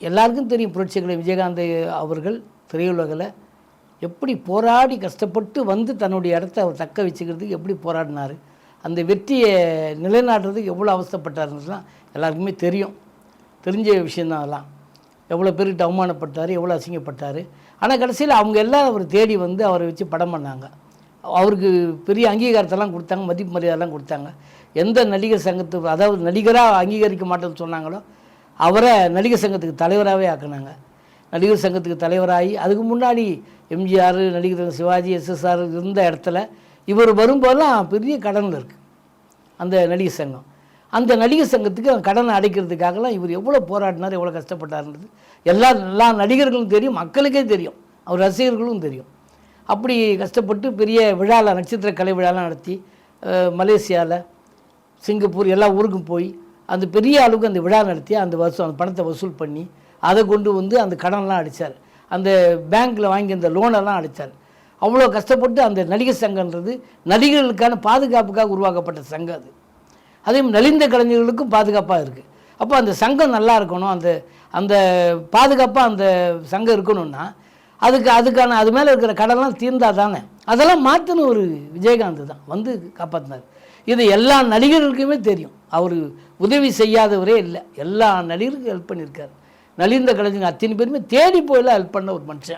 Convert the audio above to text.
எல்லாருக்கும் தெரியும் புரட்சிகளை விஜயகாந்த் அவர்கள் திரையுலகில் எப்படி போராடி கஷ்டப்பட்டு வந்து தன்னுடைய இடத்த அவர் தக்க வச்சுக்கிறதுக்கு எப்படி போராடினார், அந்த வெற்றியை நிலைநாட்டுறதுக்கு எவ்வளோ அவஸ்தைப்பட்டாருன்றதுலாம் எல்லாருக்குமே தெரிஞ்ச விஷயந்தான். அதெல்லாம் எவ்வளோ பேருக்கு அவமானப்பட்டார், எவ்வளோ அசிங்கப்பட்டார். ஆனால் கடைசியில் அவங்க எல்லாம் அவர் தேடி வந்து அவரை வச்சு படம் பண்ணாங்க. அவருக்கு பெரிய அங்கீகாரத்தெல்லாம் கொடுத்தாங்க, மதிப்பு மரியாதைலாம் கொடுத்தாங்க. எந்த நடிகர் சங்கத்துக்கு, அதாவது நடிகராக அங்கீகரிக்க மாட்டேன்னு சொன்னாங்களோ அவரை நடிகர் சங்கத்துக்கு தலைவராகவே ஆக்கினாங்க. நடிகர் சங்கத்துக்கு தலைவராகி அதுக்கு முன்னாடி எம்ஜிஆர், நடிகர் சிவாஜி, எஸ்எஸ்ஆர் இருந்த இடத்துல இவர் வரும்போதெல்லாம் பெரிய கடனில் இருக்குது அந்த நடிகர் சங்கம். அந்த நடிகர் சங்கத்துக்கு கடனை அடைக்கிறதுக்காகலாம் இவர் எவ்வளோ போராடினார், எவ்வளோ கஷ்டப்பட்டார்ன்றது எல்லா நடிகர்களும் தெரியும், மக்களுக்கே தெரியும், அவர் ரசிகர்களும் தெரியும். அப்படி கஷ்டப்பட்டு பெரிய விழாவில் நட்சத்திர கலை விழாலாம் நடத்தி மலேசியாவில், சிங்கப்பூர் எல்லா ஊருக்கும் போய் அந்த பெரிய அளவுக்கு அந்த விழா நடத்தி அந்த பணத்தை வசூல் பண்ணி அதை கொண்டு வந்து அந்த கடன்லாம் அடித்தார். அந்த பேங்க்கில் வாங்கி அந்த லோனெல்லாம் அடித்தார். அவ்வளோ கஷ்டப்பட்டு அந்த நடிகர் சங்கன்றது நடிகர்களுக்கான பாதுகாப்புக்காக உருவாக்கப்பட்ட சங்கம் அது. அதே நலிந்த கலைஞர்களுக்கும் பாதுகாப்பாக இருக்குது. அப்போ அந்த சங்கம் நல்லா இருக்கணும், அந்த பாதுகாப்பாக அந்த சங்கம் இருக்கணும்னா அதுக்கான அது மேலே இருக்கிற கடன்லாம் தீர்ந்தால் தானே. அதெல்லாம் மாற்றின ஒரு விஜயகாந்த் தான் வந்து காப்பாற்றினார். இது எல்லா நடிகர்களுக்குமே தெரியும். அவர் உதவி செய்யாதவரே இல்லை, எல்லா நடிகருக்கும் ஹெல்ப் பண்ணியிருக்கார். நலிந்த கலைஞர்கள் அத்தனை பேருமே தேடி போயெல்லாம் ஹெல்ப் பண்ண ஒரு மனுஷன்.